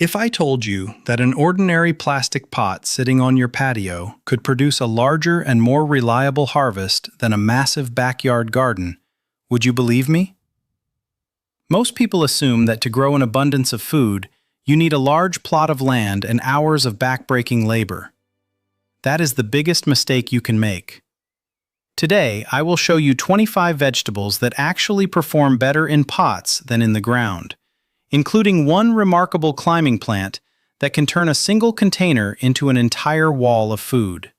If I told you that an ordinary plastic pot sitting on your patio could produce a larger and more reliable harvest than a massive backyard garden, would you believe me? Most people assume that to grow an abundance of food, you need a large plot of land and hours of backbreaking labor. That is the biggest mistake you can make. Today, I will show you 25 vegetables that actually perform better in pots than in the ground, including one remarkable climbing plant that can turn a single container into an entire wall of food.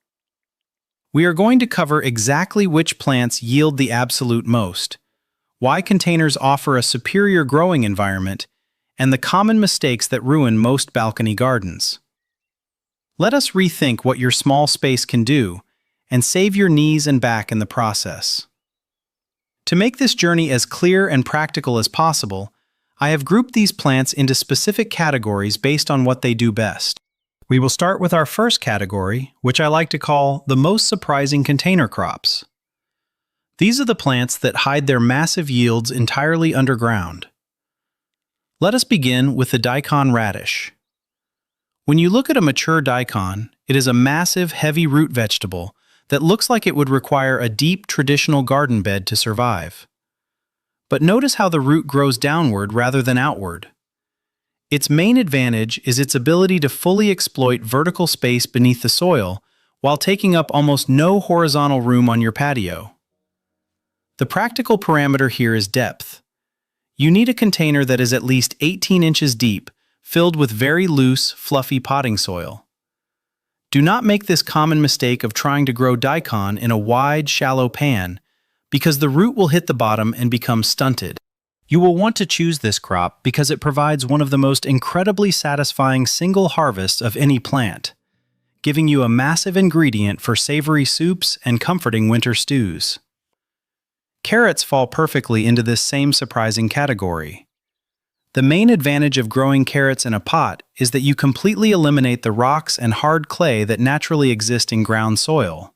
We are going to cover exactly which plants yield the absolute most, why containers offer a superior growing environment, and the common mistakes that ruin most balcony gardens. Let us rethink what your small space can do and save your knees and back in the process. To make this journey as clear and practical as possible, I have grouped these plants into specific categories based on what they do best. We will start with our first category, which I like to call the most surprising container crops. These are the plants that hide their massive yields entirely underground. Let us begin with the Daikon-Radish. When you look at a mature daikon, it is a massive, heavy root vegetable that looks like it would require a deep, traditional garden bed to survive. But notice how the root grows downward rather than outward. Its main advantage is its ability to fully exploit vertical space beneath the soil while taking up almost no horizontal room on your patio. The practical parameter here is depth. You need a container that is at least 18 inches deep, filled with very loose, fluffy potting soil. Do not make this common mistake of trying to grow daikon in a wide, shallow pan, because the root will hit the bottom and become stunted. You will want to choose this crop because it provides one of the most incredibly satisfying single harvests of any plant, giving you a massive ingredient for savory soups and comforting winter stews. Carrots fall perfectly into this same surprising category. The main advantage of growing carrots in a pot is that you completely eliminate the rocks and hard clay that naturally exist in ground soil.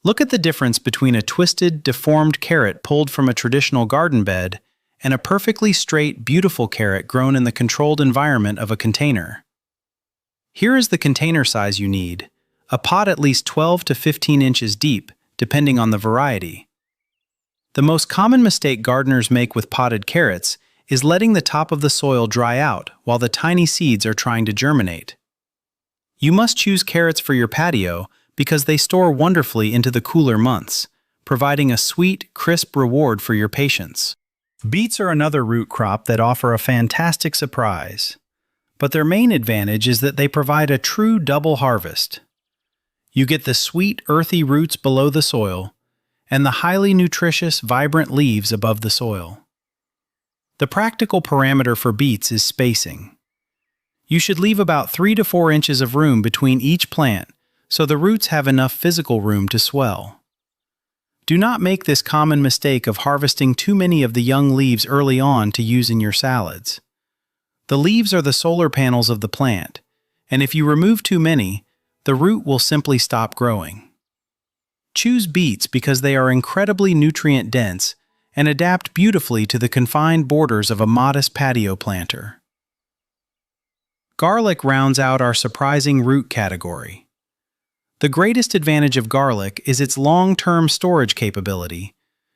Look at the difference between a twisted, deformed carrot pulled from a traditional garden bed and a perfectly straight, beautiful carrot grown in the controlled environment of a container. Here is the container size you need, a pot at least 12 to 15 inches deep, depending on the variety. The most common mistake gardeners make with potted carrots is letting the top of the soil dry out while the tiny seeds are trying to germinate. You must choose carrots for your patio because they store wonderfully into the cooler months, providing a sweet, crisp reward for your patience. Beets are another root crop that offer a fantastic surprise, but their main advantage is that they provide a true double harvest. You get the sweet, earthy roots below the soil, and the highly nutritious, vibrant leaves above the soil. The practical parameter for beets is spacing. You should leave about 3 to 4 inches of room between each plant so the roots have enough physical room to swell. Do not make this common mistake of harvesting too many of the young leaves early on to use in your salads. The leaves are the solar panels of the plant, and if you remove too many, the root will simply stop growing. Choose beets because they are incredibly nutrient-dense and adapt beautifully to the confined borders of a modest patio planter. Garlic rounds out our surprising root category. The greatest advantage of garlic is its long-term storage capability,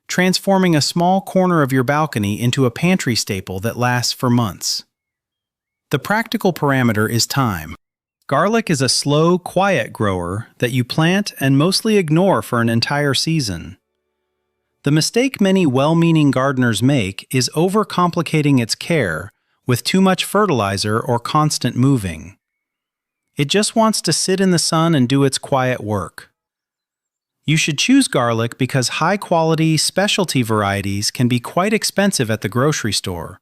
transforming a small corner of your balcony into a pantry staple that lasts for months. The practical parameter is time. Garlic is a slow, quiet grower that you plant and mostly ignore for an entire season. The mistake many well-meaning gardeners make is overcomplicating its care with too much fertilizer or constant moving. It just wants to sit in the sun and do its quiet work. You should choose garlic because high-quality, specialty varieties can be quite expensive at the grocery store.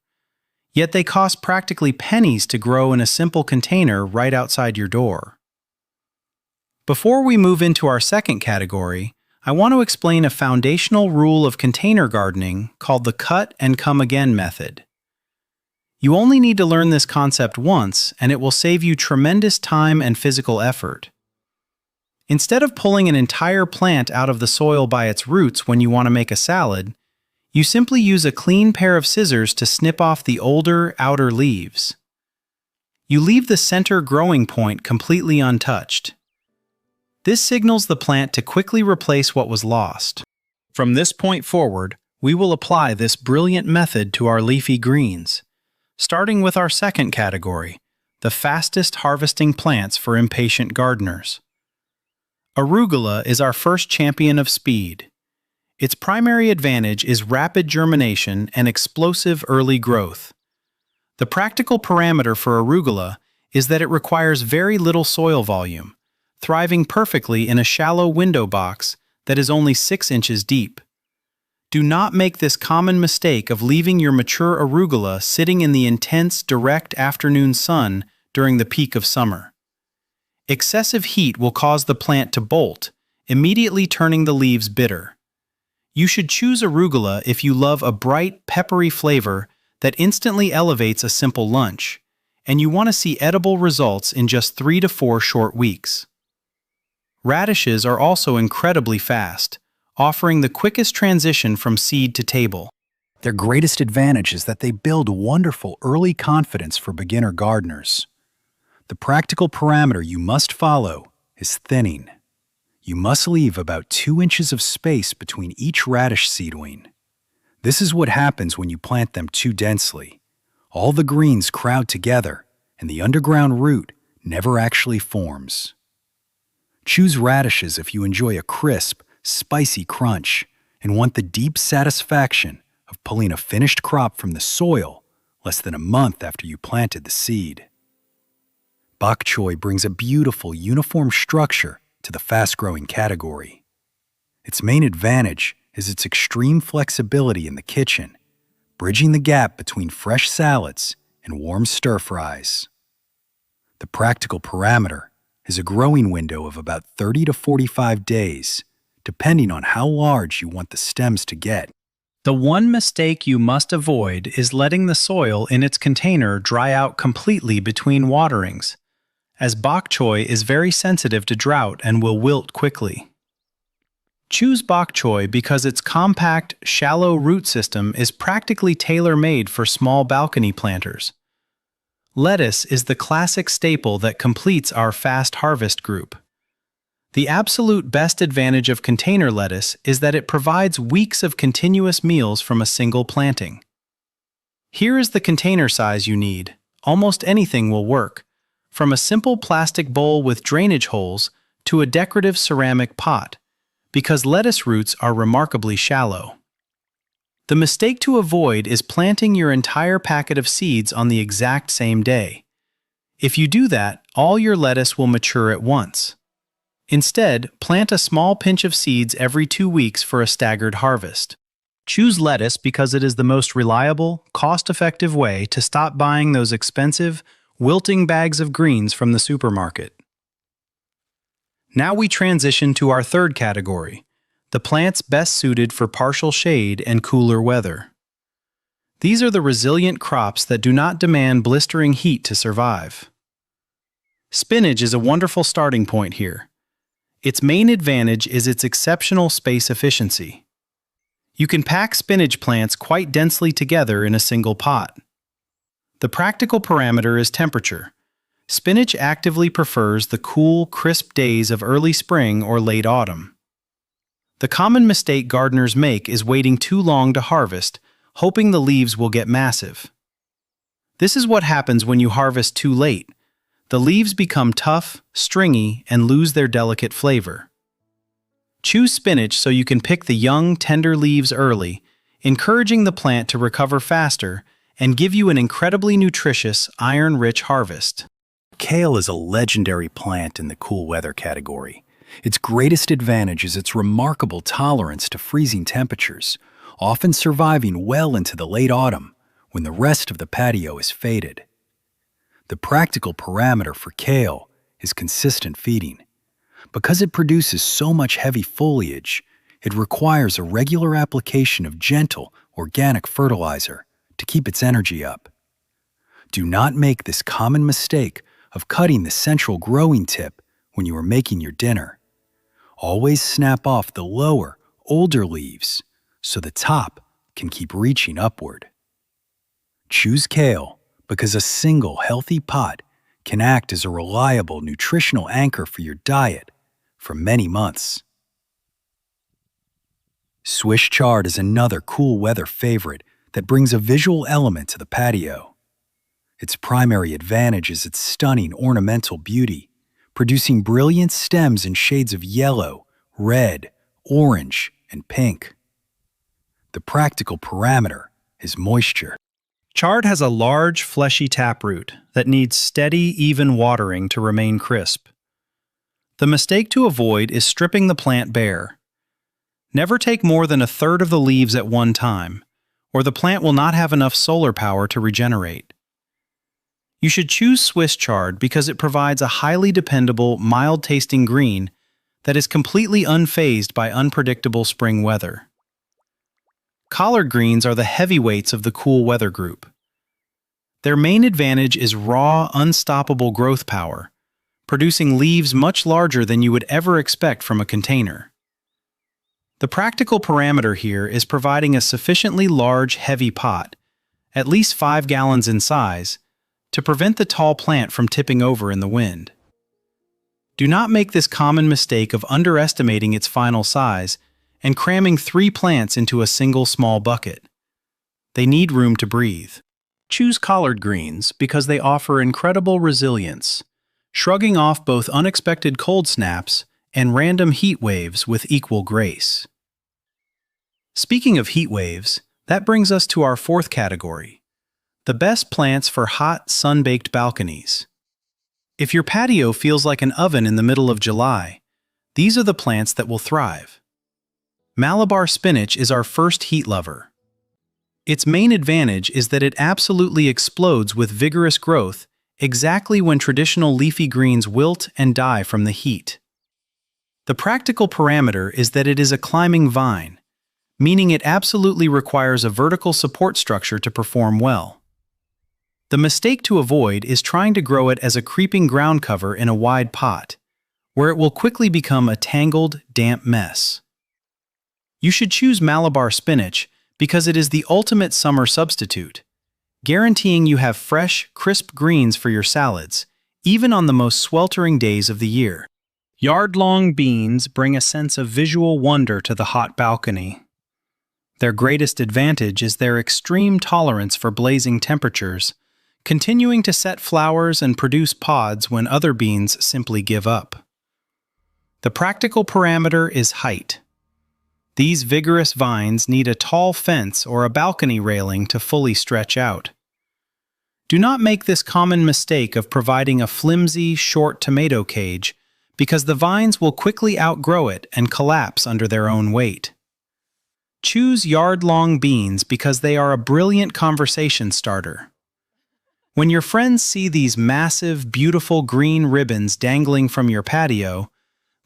Yet they cost practically pennies to grow in a simple container right outside your door. Before we move into our second category, I want to explain a foundational rule of container gardening called the cut and come again method. You only need to learn this concept once, and it will save you tremendous time and physical effort. Instead of pulling an entire plant out of the soil by its roots when you want to make a salad, you simply use a clean pair of scissors to snip off the older, outer leaves. You leave the center growing point completely untouched. This signals the plant to quickly replace what was lost. From this point forward, we will apply this brilliant method to our leafy greens, starting with our second category, the fastest harvesting plants for impatient gardeners. Arugula is our first champion of speed. Its primary advantage is rapid germination and explosive early growth. The practical parameter for arugula is that it requires very little soil volume, thriving perfectly in a shallow window box that is only 6 inches deep. Do not make this common mistake of leaving your mature arugula sitting in the intense, direct afternoon sun during the peak of summer. Excessive heat will cause the plant to bolt, immediately turning the leaves bitter. You should choose arugula if you love a bright, peppery flavor that instantly elevates a simple lunch, and you want to see edible results in just 3 to 4 short weeks. Radishes are also incredibly fast, offering the quickest transition from seed to table. Their greatest advantage is that they build wonderful early confidence for beginner gardeners. The practical parameter you must follow is thinning. You must leave about 2 inches of space between each radish seedling. This is what happens when you plant them too densely. All the greens crowd together, and the underground root never actually forms. Choose radishes if you enjoy a crisp, spicy crunch and want the deep satisfaction of pulling a finished crop from the soil less than a month after you planted the seed. Pak Choi brings a beautiful, uniform structure to the fast-growing category. Its main advantage is its extreme flexibility in the kitchen, bridging the gap between fresh salads and warm stir-fries. The practical parameter is a growing window of about 30 to 45 days, depending on how large you want the stems to get. The one mistake you must avoid is letting the soil in its container dry out completely between waterings, as bok choy is very sensitive to drought and will wilt quickly. Choose bok choy because its compact, shallow root system is practically tailor-made for small balcony planters. Lettuce is the classic staple that completes our fast harvest group. The absolute best advantage of container lettuce is that it provides weeks of continuous meals from a single planting. Here is the container size you need. Almost anything will work, from a simple plastic bowl with drainage holes to a decorative ceramic pot, because lettuce roots are remarkably shallow. The mistake to avoid is planting your entire packet of seeds on the exact same day. If you do that, all your lettuce will mature at once. Instead, plant a small pinch of seeds every 2 weeks for a staggered harvest. Choose lettuce because it is the most reliable, cost-effective way to stop buying those expensive, wilting bags of greens from the supermarket. Now we transition to our third category, the plants best suited for partial shade and cooler weather. These are the resilient crops that do not demand blistering heat to survive. Spinach is a wonderful starting point here. Its main advantage is its exceptional space efficiency. You can pack spinach plants quite densely together in a single pot. The practical parameter is temperature. Spinach actively prefers the cool, crisp days of early spring or late autumn. The common mistake gardeners make is waiting too long to harvest, hoping the leaves will get massive. This is what happens when you harvest too late. The leaves become tough, stringy, and lose their delicate flavor. Choose spinach so you can pick the young, tender leaves early, encouraging the plant to recover faster and give you an incredibly nutritious, iron-rich harvest. Kale is a legendary plant in the cool weather category. Its greatest advantage is its remarkable tolerance to freezing temperatures, often surviving well into the late autumn when the rest of the patio is faded. The practical parameter for kale is consistent feeding. Because it produces so much heavy foliage, it requires a regular application of gentle, organic fertilizer to keep its energy up. Do not make this common mistake of cutting the central growing tip when you are making your dinner. Always snap off the lower, older leaves so the top can keep reaching upward. Choose kale because a single healthy pot can act as a reliable nutritional anchor for your diet for many months. Swiss chard is another cool weather favorite that brings a visual element to the patio. Its primary advantage is its stunning ornamental beauty, producing brilliant stems in shades of yellow, red, orange, and pink. The practical parameter is moisture. Chard has a large, fleshy taproot that needs steady, even watering to remain crisp. The mistake to avoid is stripping the plant bare. Never take more than 1/3 of the leaves at one time, or the plant will not have enough solar power to regenerate. You should choose Swiss chard because it provides a highly dependable, mild-tasting green that is completely unfazed by unpredictable spring weather. Collard greens are the heavyweights of the cool weather group. Their main advantage is raw, unstoppable growth power, producing leaves much larger than you would ever expect from a container. The practical parameter here is providing a sufficiently large, heavy pot, at least 5 gallons in size, to prevent the tall plant from tipping over in the wind. Do not make this common mistake of underestimating its final size and cramming 3 plants into a single small bucket. They need room to breathe. Choose collard greens because they offer incredible resilience, shrugging off both unexpected cold snaps and random heat waves with equal grace. Speaking of heat waves, that brings us to our 4th category, the best plants for hot, sun-baked balconies. If your patio feels like an oven in the middle of July, these are the plants that will thrive. Malabar spinach is our first heat lover. Its main advantage is that it absolutely explodes with vigorous growth exactly when traditional leafy greens wilt and die from the heat. The practical parameter is that it is a climbing vine, meaning it absolutely requires a vertical support structure to perform well. The mistake to avoid is trying to grow it as a creeping ground cover in a wide pot, where it will quickly become a tangled, damp mess. You should choose Malabar spinach because it is the ultimate summer substitute, guaranteeing you have fresh, crisp greens for your salads, even on the most sweltering days of the year. Yard-long beans bring a sense of visual wonder to the hot balcony. Their greatest advantage is their extreme tolerance for blazing temperatures, continuing to set flowers and produce pods when other beans simply give up. The practical parameter is height. These vigorous vines need a tall fence or a balcony railing to fully stretch out. Do not make this common mistake of providing a flimsy, short tomato cage because the vines will quickly outgrow it and collapse under their own weight. Choose yard-long beans because they are a brilliant conversation starter. When your friends see these massive, beautiful green ribbons dangling from your patio,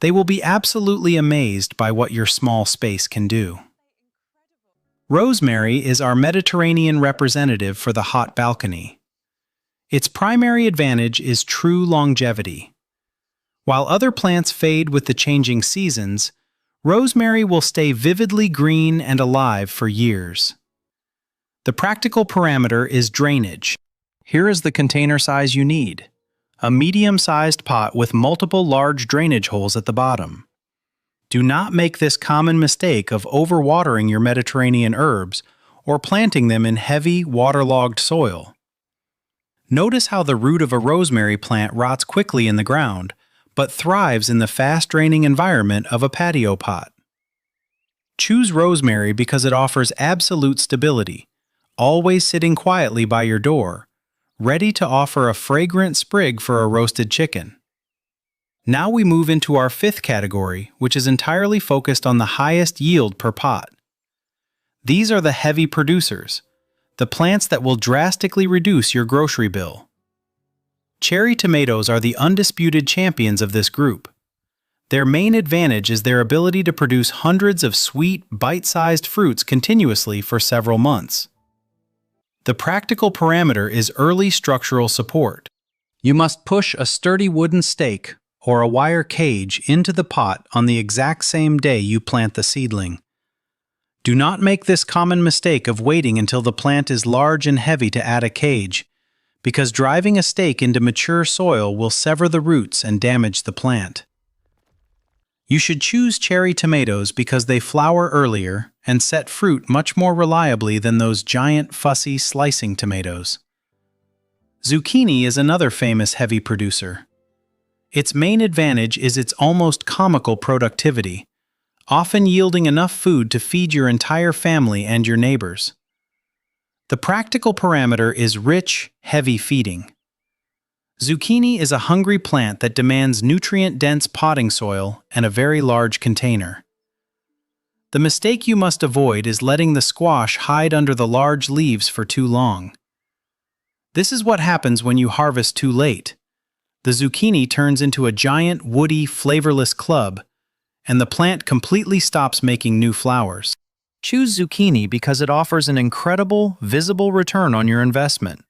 they will be absolutely amazed by what your small space can do. Rosemary is our Mediterranean representative for the hot balcony. Its primary advantage is true longevity. While other plants fade with the changing seasons, rosemary will stay vividly green and alive for years. The practical parameter is drainage. Here is the container size you need: a medium-sized pot with multiple large drainage holes at the bottom. Do not make this common mistake of overwatering your Mediterranean herbs or planting them in heavy, waterlogged soil. Notice how the root of a rosemary plant rots quickly in the ground, but thrives in the fast-draining environment of a patio pot. Choose rosemary because it offers absolute stability, always sitting quietly by your door, ready to offer a fragrant sprig for a roasted chicken. Now we move into our 5th category, which is entirely focused on the highest yield per pot. These are the heavy producers, the plants that will drastically reduce your grocery bill. Cherry tomatoes are the undisputed champions of this group. Their main advantage is their ability to produce hundreds of sweet, bite-sized fruits continuously for several months. The practical parameter is early structural support. You must push a sturdy wooden stake or a wire cage into the pot on the exact same day you plant the seedling. Do not make this common mistake of waiting until the plant is large and heavy to add a cage, because driving a stake into mature soil will sever the roots and damage the plant. You should choose cherry tomatoes because they flower earlier and set fruit much more reliably than those giant, fussy, slicing tomatoes. Zucchini is another famous heavy producer. Its main advantage is its almost comical productivity, often yielding enough food to feed your entire family and your neighbors. The practical parameter is rich, heavy feeding. Zucchini is a hungry plant that demands nutrient-dense potting soil and a very large container. The mistake you must avoid is letting the squash hide under the large leaves for too long. This is what happens when you harvest too late. The zucchini turns into a giant, woody, flavorless club, and the plant completely stops making new flowers. Choose zucchini because it offers an incredible, visible return on your investment,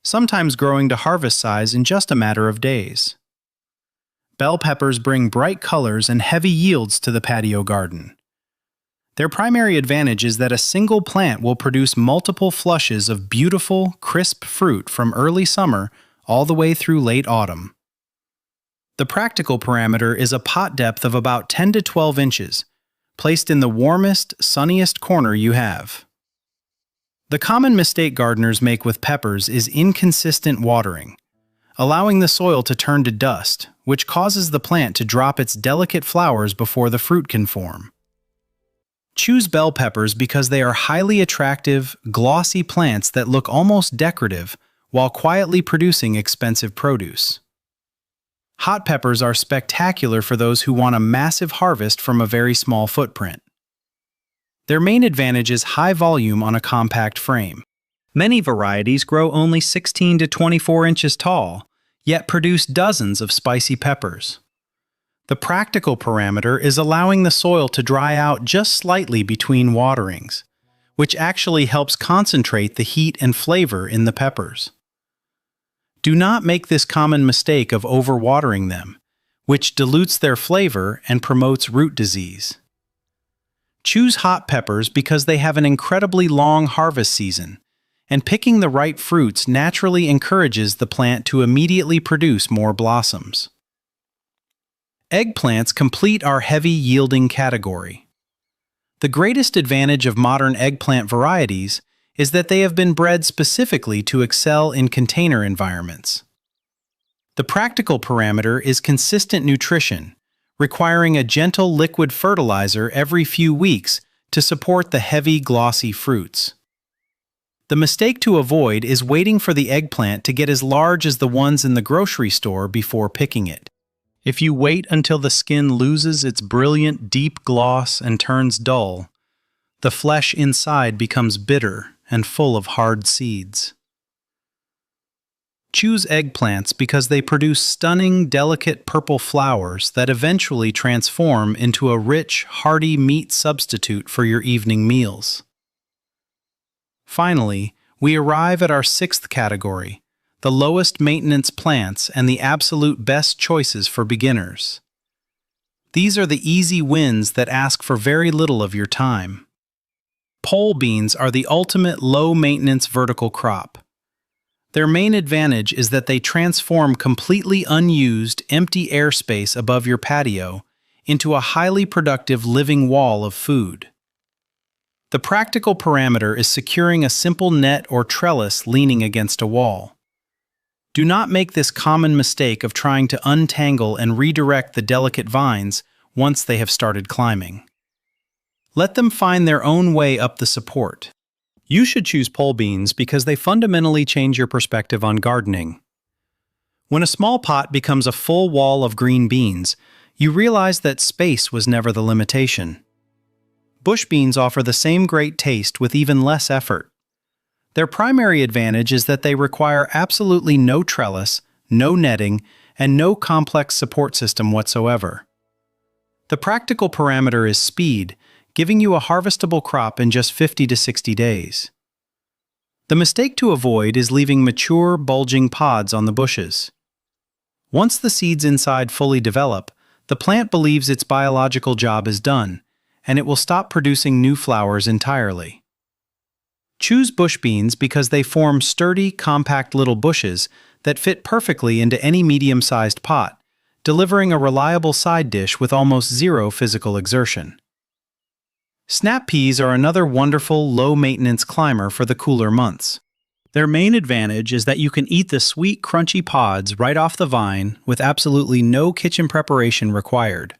sometimes growing to harvest size in just a matter of days. Bell peppers bring bright colors and heavy yields to the patio garden. Their primary advantage is that a single plant will produce multiple flushes of beautiful, crisp fruit from early summer all the way through late autumn. The practical parameter is a pot depth of about 10 to 12 inches, placed in the warmest, sunniest corner you have. The common mistake gardeners make with peppers is inconsistent watering, allowing the soil to turn to dust, which causes the plant to drop its delicate flowers before the fruit can form. Choose bell peppers because they are highly attractive, glossy plants that look almost decorative while quietly producing expensive produce. Hot peppers are spectacular for those who want a massive harvest from a very small footprint. Their main advantage is high volume on a compact frame. Many varieties grow only 16 to 24 inches tall, yet produce dozens of spicy peppers. The practical parameter is allowing the soil to dry out just slightly between waterings, which actually helps concentrate the heat and flavor in the peppers. Do not make this common mistake of overwatering them, which dilutes their flavor and promotes root disease. Choose hot peppers because they have an incredibly long harvest season, and picking the right fruits naturally encourages the plant to immediately produce more blossoms. Eggplants complete our heavy-yielding category. The greatest advantage of modern eggplant varieties is that they have been bred specifically to excel in container environments. The practical parameter is consistent nutrition, requiring a gentle liquid fertilizer every few weeks to support the heavy, glossy fruits. The mistake to avoid is waiting for the eggplant to get as large as the ones in the grocery store before picking it. If you wait until the skin loses its brilliant, deep gloss and turns dull, the flesh inside becomes bitter and full of hard seeds. Choose eggplants because they produce stunning, delicate purple flowers that eventually transform into a rich, hearty meat substitute for your evening meals. Finally, we arrive at our sixth category, the lowest maintenance plants and the absolute best choices for beginners. These are the easy wins that ask for very little of your time. Pole beans are the ultimate low-maintenance vertical crop. Their main advantage is that they transform completely unused, empty airspace above your patio into a highly productive living wall of food. The practical parameter is securing a simple net or trellis leaning against a wall. Do not make this common mistake of trying to untangle and redirect the delicate vines once they have started climbing. Let them find their own way up the support. You should choose pole beans because they fundamentally change your perspective on gardening. When a small pot becomes a full wall of green beans, you realize that space was never the limitation. Bush beans offer the same great taste with even less effort. Their primary advantage is that they require absolutely no trellis, no netting, and no complex support system whatsoever. The practical parameter is speed, giving you a harvestable crop in just 50 to 60 days. The mistake to avoid is leaving mature, bulging pods on the bushes. Once the seeds inside fully develop, the plant believes its biological job is done, and it will stop producing new flowers entirely. Choose bush beans because they form sturdy, compact little bushes that fit perfectly into any medium-sized pot, delivering a reliable side dish with almost zero physical exertion. Snap peas are another wonderful, low-maintenance climber for the cooler months. Their main advantage is that you can eat the sweet, crunchy pods right off the vine with absolutely no kitchen preparation required.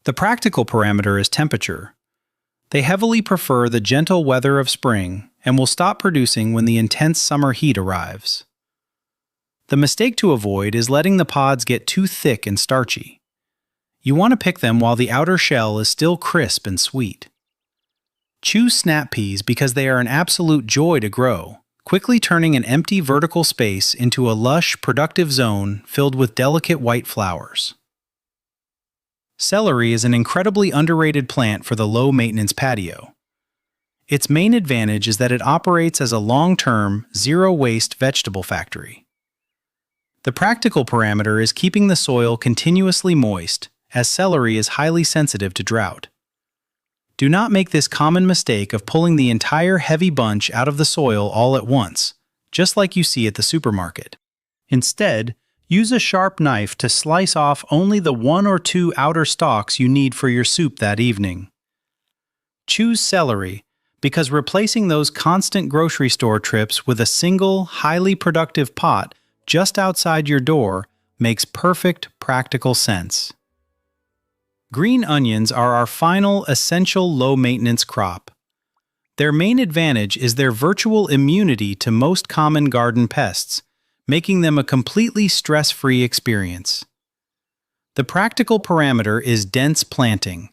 The practical parameter is temperature. They heavily prefer the gentle weather of spring and will stop producing when the intense summer heat arrives. The mistake to avoid is letting the pods get too thick and starchy. You want to pick them while the outer shell is still crisp and sweet. Choose snap peas because they are an absolute joy to grow, quickly turning an empty vertical space into a lush, productive zone filled with delicate white flowers. Celery is an incredibly underrated plant for the low-maintenance patio. Its main advantage is that it operates as a long-term, zero-waste vegetable factory. The practical parameter is keeping the soil continuously moist, as celery is highly sensitive to drought. Do not make this common mistake of pulling the entire heavy bunch out of the soil all at once, just like you see at the supermarket. Instead, use a sharp knife to slice off only the 1 or 2 outer stalks you need for your soup that evening. Choose celery because replacing those constant grocery store trips with a single, highly productive pot just outside your door makes perfect practical sense. Green onions are our final essential low-maintenance crop. Their main advantage is their virtual immunity to most common garden pests, making them a completely stress-free experience. The practical parameter is dense planting.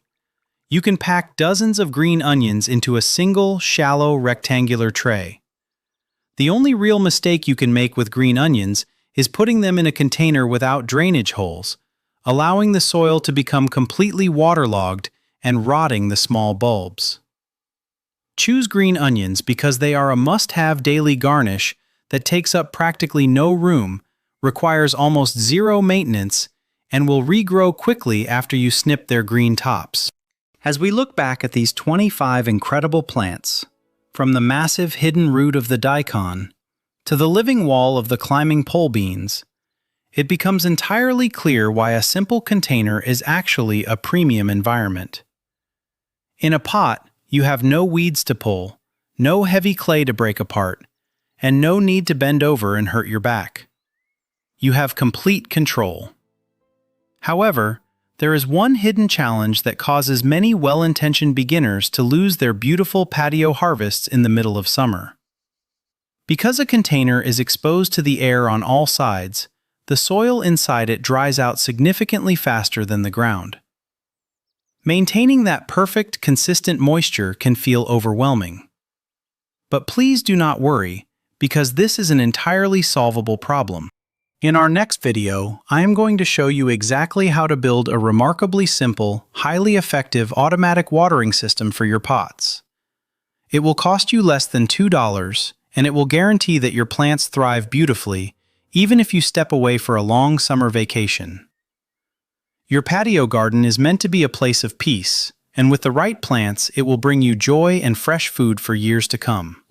You can pack dozens of green onions into a single, shallow, rectangular tray. The only real mistake you can make with green onions is putting them in a container without drainage holes, allowing the soil to become completely waterlogged and rotting the small bulbs. Choose green onions because they are a must-have daily garnish that takes up practically no room, requires almost zero maintenance, and will regrow quickly after you snip their green tops. As we look back at these 25 incredible plants, from the massive hidden root of the daikon to the living wall of the climbing pole beans, it becomes entirely clear why a simple container is actually a premium environment. In a pot, you have no weeds to pull, no heavy clay to break apart, and no need to bend over and hurt your back. You have complete control. However, there is one hidden challenge that causes many well-intentioned beginners to lose their beautiful patio harvests in the middle of summer. Because a container is exposed to the air on all sides, the soil inside it dries out significantly faster than the ground. Maintaining that perfect, consistent moisture can feel overwhelming. But please do not worry, because this is an entirely solvable problem. In our next video, I am going to show you exactly how to build a remarkably simple, highly effective automatic watering system for your pots. It will cost you less than $2, and it will guarantee that your plants thrive beautifully, even if you step away for a long summer vacation. Your patio garden is meant to be a place of peace, and with the right plants, it will bring you joy and fresh food for years to come.